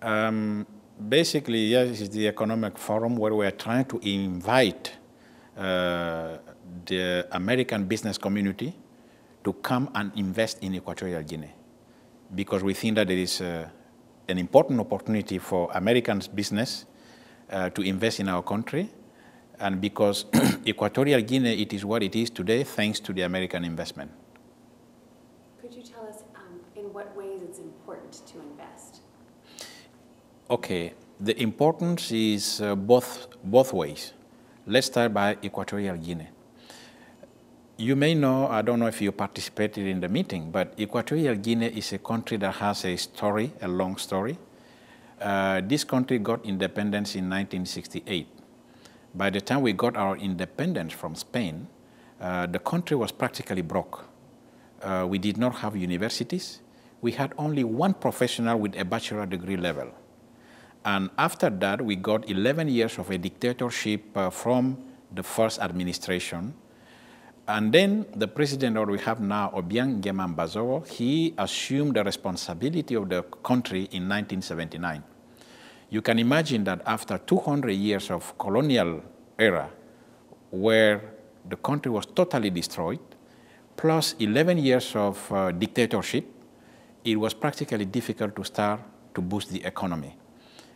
Basically, yes, it's the economic forum where we are trying to invite the American business community to come and invest in Equatorial Guinea, because we think that there is an important opportunity for American business to invest in our country, and because Equatorial Guinea, it is what it is today thanks to the American investment. Could you tell us in what ways it's important to invest? Okay, the importance is both ways. Let's start by Equatorial Guinea. You may know, I don't know if you participated in the meeting, but Equatorial Guinea is a country that has a story, a long story. This country got independence in 1968. By the time we got our independence from Spain, the country was practically broke. We did not have universities. We had only one professional with a bachelor degree level. And after that, we got 11 years of a dictatorship from the first administration. And then the president that we have now, Obiang Nguema Bazogo, he assumed the responsibility of the country in 1979. You can imagine that after 200 years of colonial era, where the country was totally destroyed, plus 11 years of dictatorship, it was practically difficult to start to boost the economy.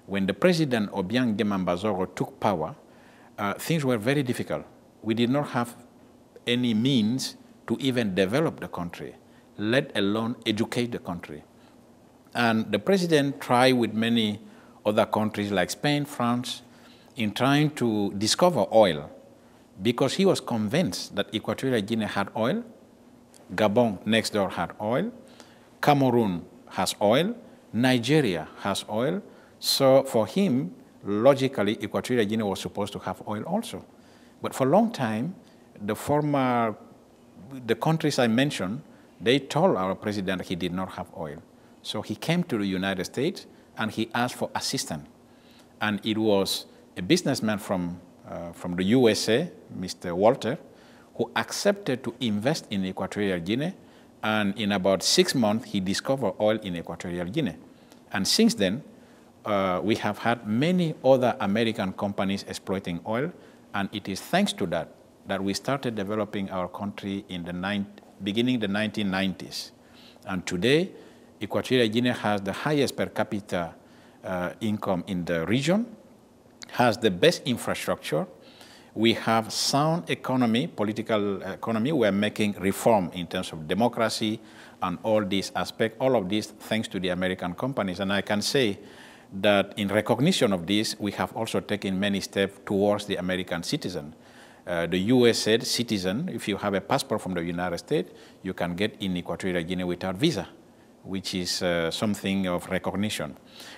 When the president Obiang Nguema Bazogo took power, things were very difficult. We did not have any means to even develop the country, let alone educate the country. And the president tried with many other countries like Spain, France, in trying to discover oil, because he was convinced that Equatorial Guinea had oil, Gabon next door had oil, Cameroon has oil, Nigeria has oil. So for him, logically, Equatorial Guinea was supposed to have oil also. But for a long time, the countries I mentioned, they told our president he did not have oil. So he came to the United States and he asked for assistance. And it was a businessman from the USA, Mr. Walter, who accepted to invest in Equatorial Guinea. And in about 6 months, he discovered oil in Equatorial Guinea. And since then, we have had many other American companies exploiting oil. And it is thanks to that we started developing our country in the beginning the 1990s. And today, Equatorial Guinea has the highest per capita income in the region, has the best infrastructure. We have sound economy, political economy. We're making reform in terms of democracy and all these aspects, all of this thanks to the American companies. And I can say that in recognition of this, we have also taken many steps towards the American citizen. The US said citizen, if you have a passport from the United States, you can get in Equatorial Guinea without visa, which is something of recognition.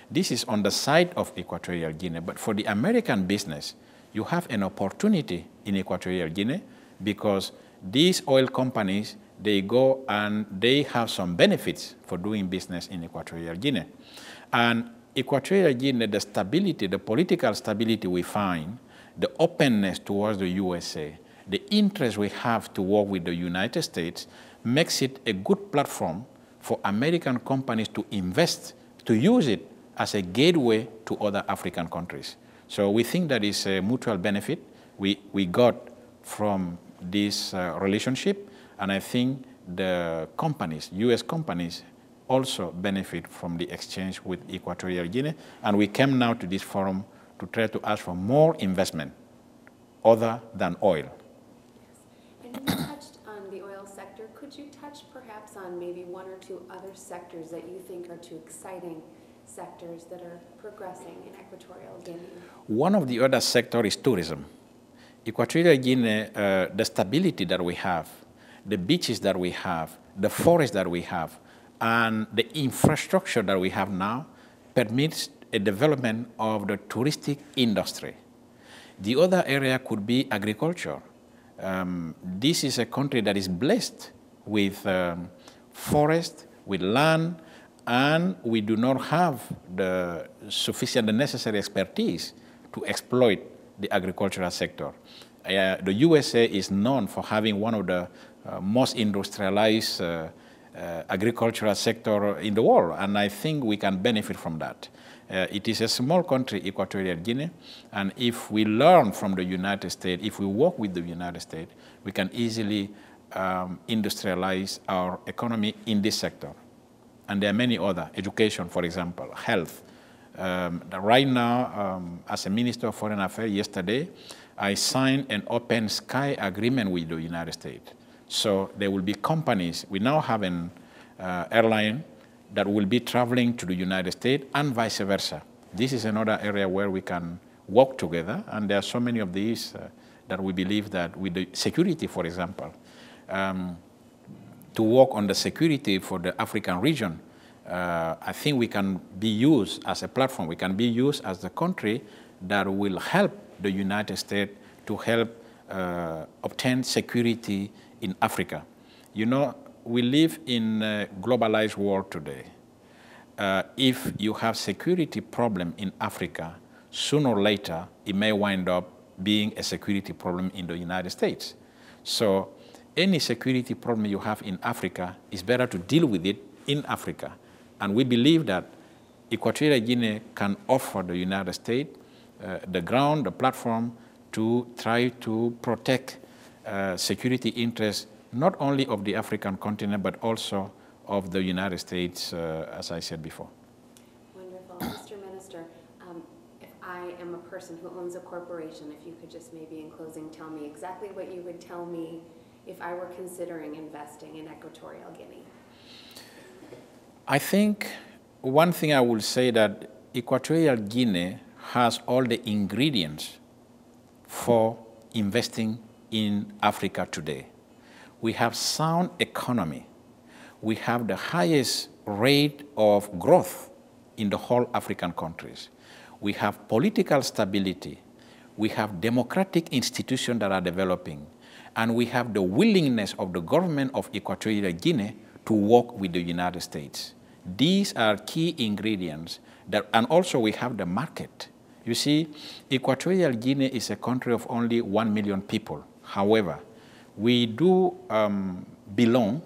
This is on the side of Equatorial Guinea, but for the American business, you have an opportunity in Equatorial Guinea because these oil companies, they go and they have some benefits for doing business in Equatorial Guinea. And Equatorial Guinea, the stability, the political stability we find, the openness towards the USA, the interest we have to work with the United States makes it a good platform for American companies to invest, to use it as a gateway to other African countries. So we think that is a mutual benefit we got from this relationship, and I think the companies, US companies, also benefit from the exchange with Equatorial Guinea, and we came now to this forum to try to ask for more investment other than oil. Yes. And you touched on the oil sector. Could you touch perhaps on maybe one or two other sectors that you think are two exciting sectors that are progressing in Equatorial Guinea? One of the other sectors is tourism. Equatorial Guinea, the stability that we have, the beaches that we have, the forests that we have, and the infrastructure that we have now permits a development of the touristic industry. The other area could be agriculture. This is a country that is blessed with forest, with land, and we do not have the necessary expertise to exploit the agricultural sector. The USA is known for having one of the most industrialized agricultural sector in the world, and I think we can benefit from that. It is a small country, Equatorial Guinea, and if we learn from the United States, if we work with the United States, we can easily industrialize our economy in this sector. And there are many other, education, for example, health. Right now, as a Minister of Foreign Affairs yesterday, I signed an open sky agreement with the United States. So there will be companies. We now have an airline that will be traveling to the United States and vice versa. This is another area where we can work together, and there are so many of these that we believe that with the security, for example, to work on the security for the African region, I think we can be used as a platform. We can be used as the country that will help the United States to help obtain security in Africa. You know, we live in a globalized world today. If you have security problem in Africa, sooner or later, it may wind up being a security problem in the United States. So any security problem you have in Africa, it's better to deal with it in Africa. And we believe that Equatorial Guinea can offer the United States the ground, the platform to try to protect security interests, not only of the African continent, but also of the United States, as I said before. Wonderful. Mr. Minister, if I am a person who owns a corporation, if you could just maybe in closing tell me exactly what you would tell me if I were considering investing in Equatorial Guinea. I think one thing I will say that Equatorial Guinea has all the ingredients for investing in Africa today. We have sound economy. We have the highest rate of growth in the whole African countries. We have political stability. We have democratic institutions that are developing. And we have the willingness of the government of Equatorial Guinea to work with the United States. These are key ingredients, and also we have the market. You see, Equatorial Guinea is a country of only 1 million people. However, we do belong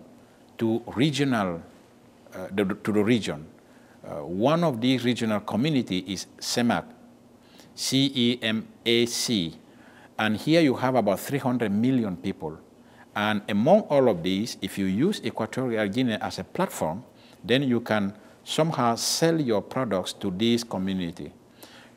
to regional, to the region. One of these regional communities is CEMAC, C-E-M-A-C. And here you have about 300 million people. And among all of these, if you use Equatorial Guinea as a platform, then you can somehow sell your products to this community.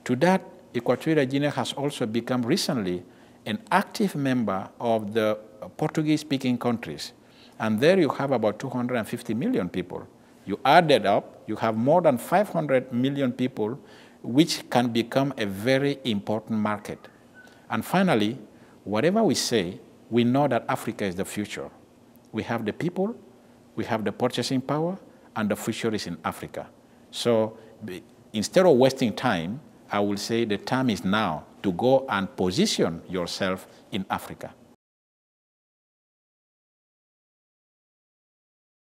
To that, Equatorial Guinea has also become recently an active member of the Portuguese-speaking countries. And there you have about 250 million people. You add that up, you have more than 500 million people, which can become a very important market. And finally, whatever we say, we know that Africa is the future. We have the people, we have the purchasing power, and the future is in Africa. So instead of wasting time, I will say the time is now to go and position yourself in Africa.